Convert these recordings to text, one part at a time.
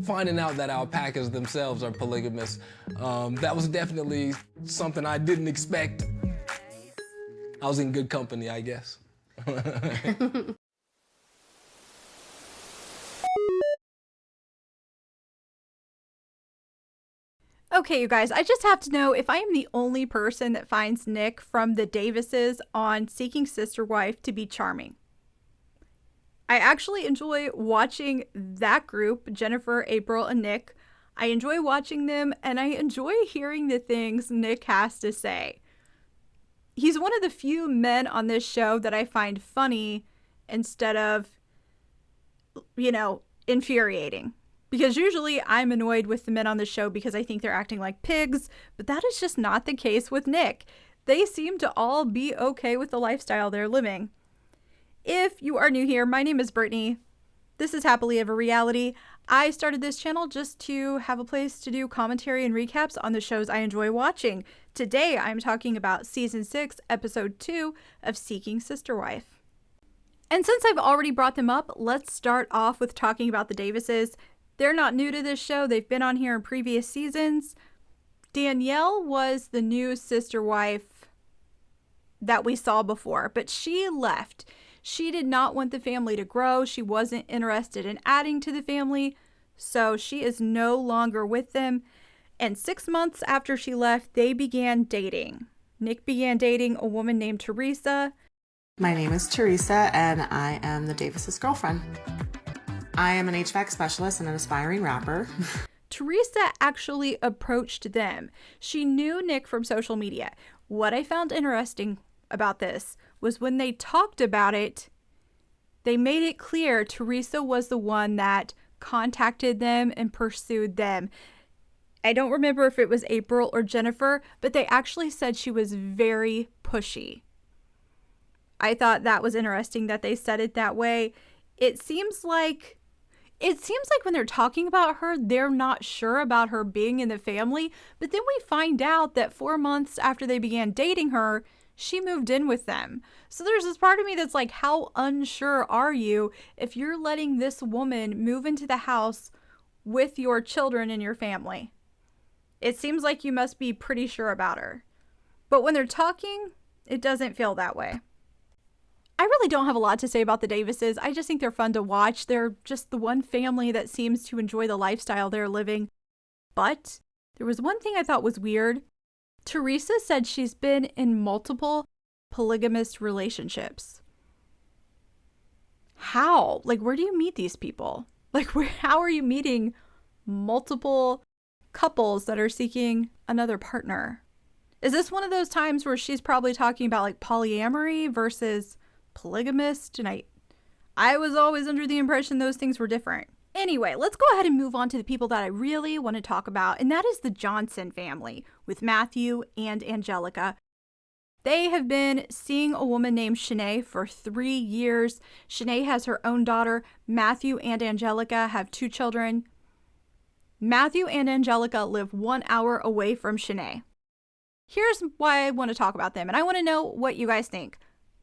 finding out that alpacas themselves are polygamous, that was definitely something I didn't expect. I was in good company, I guess. Okay, you guys, I just have to know if I am the only person that finds Nick from the Davises on Seeking Sister Wife to be charming. I actually enjoy watching that group, Jennifer, April, and Nick. I enjoy watching them, and I enjoy hearing the things Nick has to say. He's one of the few men on this show that I find funny instead of, infuriating. Because usually I'm annoyed with the men on the show because I think they're acting like pigs, but that is just not the case with Nick. They seem to all be okay with the lifestyle they're living. If you are new here, my name is Brittany. This is Happily Ever Reality. I started this channel just to have a place to do commentary and recaps on the shows I enjoy watching. Today I'm talking about Season 6, Episode 2 of Seeking Sister Wife. And since I've already brought them up, let's start off with talking about the Davises. They're not new to this show. They've been on here in previous seasons. Danielle was the new sister wife that we saw before, but she left. She did not want the family to grow. She wasn't interested in adding to the family, so she is no longer with them. And 6 months after she left, they began dating. Nick began dating a woman named Teresa. My name is Teresa, and I am the Davis's girlfriend. I am an HVAC specialist and an aspiring rapper. Teresa actually approached them. She knew Nick from social media. What I found interesting about this was when they talked about it, they made it clear Teresa was the one that contacted them and pursued them. I don't remember if it was April or Jennifer, but they actually said she was very pushy. I thought that was interesting that they said it that way. It seems like when they're talking about her, they're not sure about her being in the family, but then we find out that 4 months after they began dating her, she moved in with them. So there's this part of me that's like, how unsure are you if you're letting this woman move into the house with your children and your family? It seems like you must be pretty sure about her. But when they're talking, it doesn't feel that way. I really don't have a lot to say about the Davises. I just think they're fun to watch. They're just the one family that seems to enjoy the lifestyle they're living. But there was one thing I thought was weird. Teresa said she's been in multiple polygamous relationships. How? Like, where do you meet these people? Like, how are you meeting multiple couples that are seeking another partner? Is this one of those times where she's probably talking about like polyamory versus polygamist? And I was always under the impression those things were different. Anyway, let's go ahead and move on to the people that I really want to talk about, and that is the Johnson family with Matthew and Angelica. They have been seeing a woman named Shanae for 3 years. Shanae has her own daughter. Matthew and Angelica have 2 children. Matthew and Angelica live 1 hour away from Shanae. Here's why I want to talk about them, and I want to know what you guys think.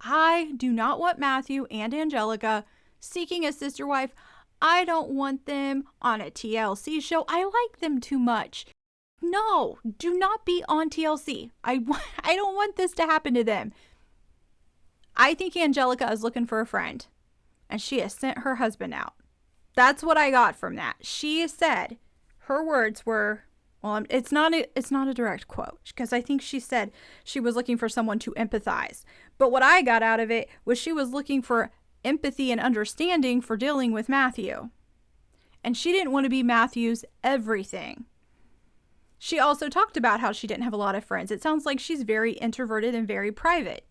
I do not want Matthew and Angelica seeking a sister wife. I don't want them on a TLC show. I like them too much. No, do not be on TLC. I don't want this to happen to them. I think Angelica is looking for a friend, and she has sent her husband out. That's what I got from that. She said, her words were, well, it's not a direct quote, because I think she said she was looking for someone to empathize. But what I got out of it was she was looking for empathy and understanding for dealing with Matthew. And she didn't want to be Matthew's everything. She also talked about how she didn't have a lot of friends. It sounds like she's very introverted and very private.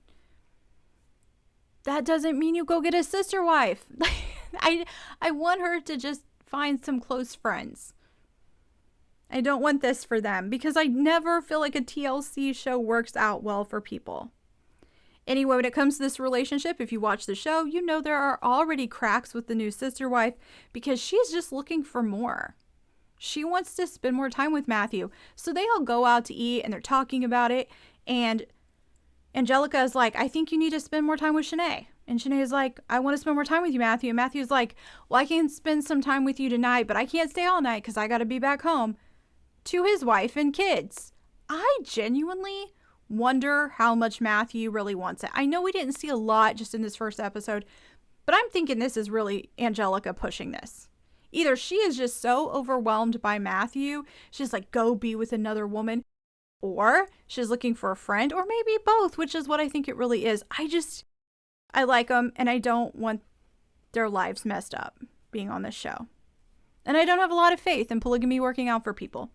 That doesn't mean you go get a sister wife. I want her to just find some close friends. I don't want this for them because I never feel like a TLC show works out well for people. Anyway, when it comes to this relationship, if you watch the show, you know there are already cracks with the new sister wife because she's just looking for more. She wants to spend more time with Matthew. So they all go out to eat and they're talking about it. And Angelica is like, I think you need to spend more time with Shanae. And Shanae's like, I want to spend more time with you, Matthew. And Matthew's like, well, I can spend some time with you tonight, but I can't stay all night because I got to be back home to his wife and kids. I genuinely wonder how much Matthew really wants it. I know we didn't see a lot just in this first episode, but I'm thinking this is really Angelica pushing this. Either she is just so overwhelmed by Matthew, she's like, go be with another woman, or she's looking for a friend, or maybe both, which is what I think it really is. I like them, and I don't want their lives messed up being on this show. And I don't have a lot of faith in polygamy working out for people.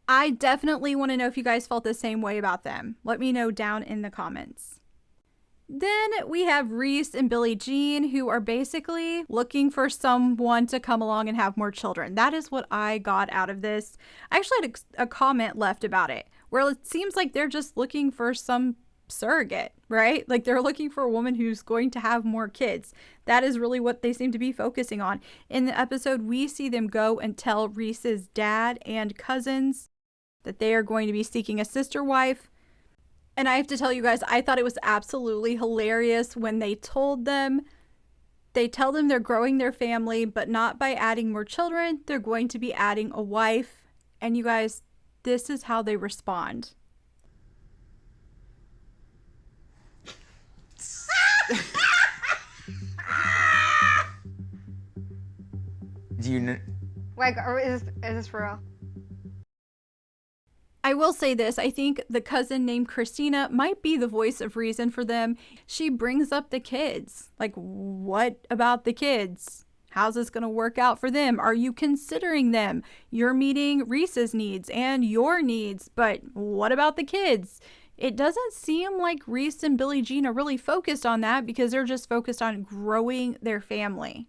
I definitely want to know if you guys felt the same way about them. Let me know down in the comments. Then we have Reese and Billie Jean, who are basically looking for someone to come along and have more children. That is what I got out of this. I actually had a comment left about it, where it seems like they're just looking for some surrogate, right? Like they're looking for a woman who's going to have more kids. That is really what they seem to be focusing on. In the episode, we see them go and tell Reese's dad and cousins that they are going to be seeking a sister wife. And I have to tell you guys, I thought it was absolutely hilarious when they tell them they're growing their family, but not by adding more children. They're going to be adding a wife. And you guys, this is how they respond. Do you know? Like, is this for real? I will say this, I think the cousin named Christina might be the voice of reason for them. She brings up the kids. Like, what about the kids? How's this going to work out for them? Are you considering them? You're meeting Reese's needs and your needs, but what about the kids? It doesn't seem like Reese and Billie Jean are really focused on that because they're just focused on growing their family.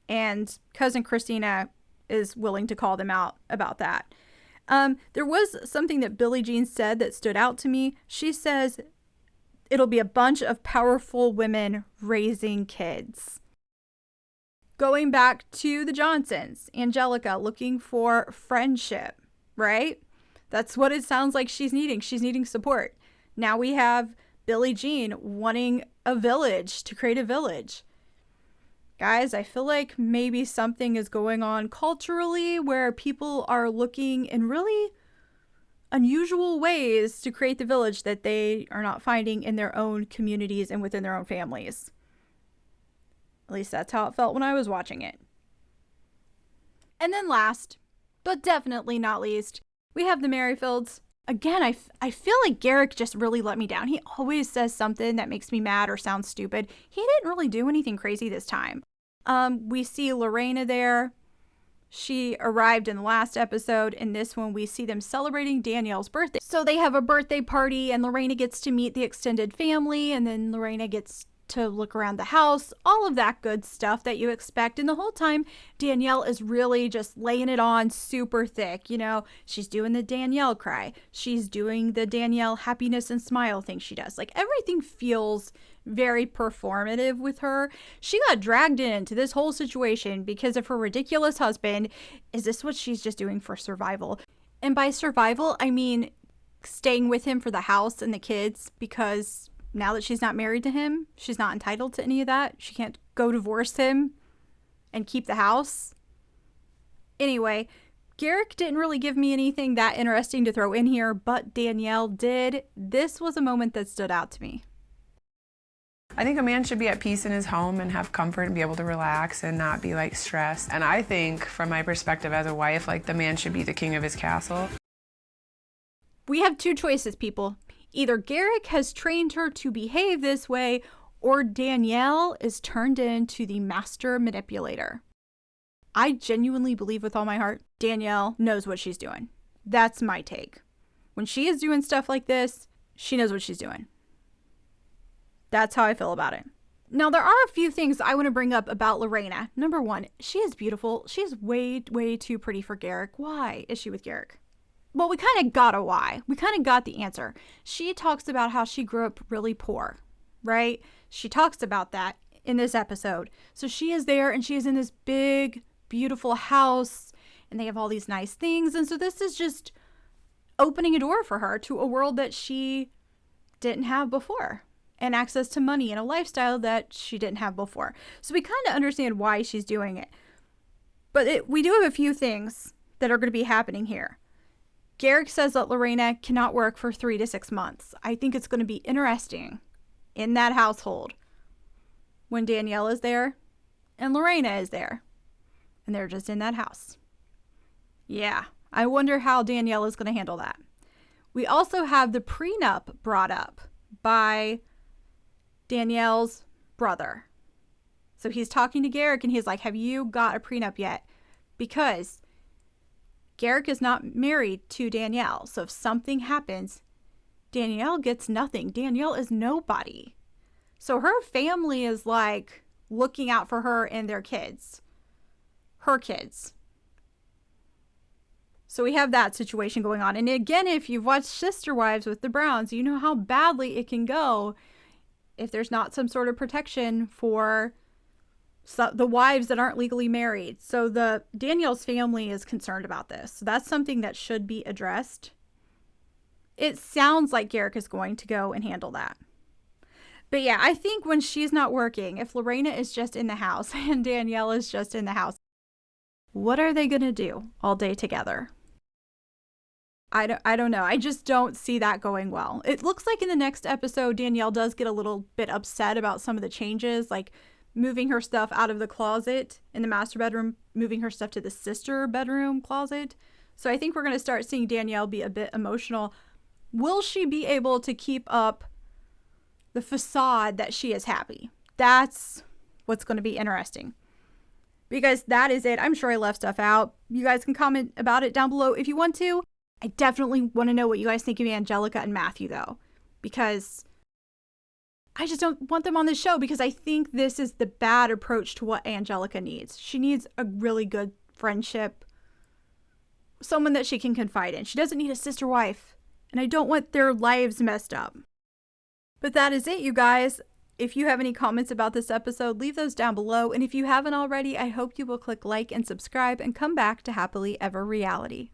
And cousin Christina is willing to call them out about that. There was something that Billie Jean said that stood out to me. She says it'll be a bunch of powerful women raising kids. Going back to the Johnsons, Angelica looking for friendship, right? That's what it sounds like she's needing. She's needing support. Now we have Billie Jean wanting a village, to create a village. Guys, I feel like maybe something is going on culturally where people are looking in really unusual ways to create the village that they are not finding in their own communities and within their own families. At least that's how it felt when I was watching it. And then last, but definitely not least, we have the Merryfields. Again, I feel like Garrick just really let me down. He always says something that makes me mad or sounds stupid. He didn't really do anything crazy this time. We see Lorena there. She arrived in the last episode. In this one, we see them celebrating Danielle's birthday. So they have a birthday party and Lorena gets to meet the extended family, and then Lorena gets to look around the house, all of that good stuff that you expect. And the whole time, Danielle is really just laying it on super thick. You know, she's doing the Danielle cry. She's doing the Danielle happiness and smile thing she does. Like, everything feels very performative with her. She got dragged into this whole situation because of her ridiculous husband. Is this what she's just doing for survival? And by survival, I mean staying with him for the house and the kids, because now that she's not married to him, she's not entitled to any of that. She can't go divorce him and keep the house. Anyway, Garrick didn't really give me anything that interesting to throw in here, but Danielle did. This was a moment that stood out to me. I think a man should be at peace in his home and have comfort and be able to relax and not be like stressed. And I think from my perspective as a wife, like the man should be the king of his castle. We have two choices, people. Either Garrick has trained her to behave this way, or Danielle is turned into the master manipulator. I genuinely believe with all my heart, Danielle knows what she's doing. That's my take. When she is doing stuff like this, she knows what she's doing. That's how I feel about it. Now, there are a few things I want to bring up about Lorena. Number one, she is beautiful. She is way, way too pretty for Garrick. Why is she with Garrick? Well, we kind of got a why. We kind of got the answer. She talks about how she grew up really poor, right? She talks about that in this episode. So she is there and she is in this big, beautiful house and they have all these nice things. And so this is just opening a door for her to a world that she didn't have before. and access to money and a lifestyle that she didn't have before. So we kind of understand why she's doing it. But we do have a few things that are going to be happening here. Garrick says that Lorena cannot work for 3 to 6 months. I think it's going to be interesting in that household when Danielle is there and Lorena is there and they're just in that house. Yeah, I wonder how Danielle is going to handle that. We also have the prenup brought up by Danielle's brother. So he's talking to Garrick and he's like, have you got a prenup yet? Because Garrick is not married to Danielle. So if something happens, Danielle gets nothing. Danielle is nobody. So her family is like looking out for her and their kids. Her kids. So we have that situation going on. And again, if you've watched Sister Wives with the Browns, you know how badly it can go if there's not some sort of protection for the wives that aren't legally married. So Danielle's family is concerned about this. So that's something that should be addressed. It sounds like Garrick is going to go and handle that. But yeah, I think when she's not working, if Lorena is just in the house and Danielle is just in the house, what are they going to do all day together? I don't know. I just don't see that going well. It looks like in the next episode, Danielle does get a little bit upset about some of the changes, like moving her stuff out of the closet in the master bedroom, moving her stuff to the sister bedroom closet. So I think we're going to start seeing Danielle be a bit emotional. Will she be able to keep up the facade that she is happy? That's what's going to be interesting. Because that is it. I'm sure I left stuff out. You guys can comment about it down below if you want to. I definitely want to know what you guys think of Angelica and Matthew, though. Because I just don't want them on the show, because I think this is the bad approach to what Angelica needs. She needs a really good friendship. Someone that she can confide in. She doesn't need a sister wife. And I don't want their lives messed up. But that is it, you guys. If you have any comments about this episode, leave those down below. And if you haven't already, I hope you will click like and subscribe and come back to Happily Ever Reality.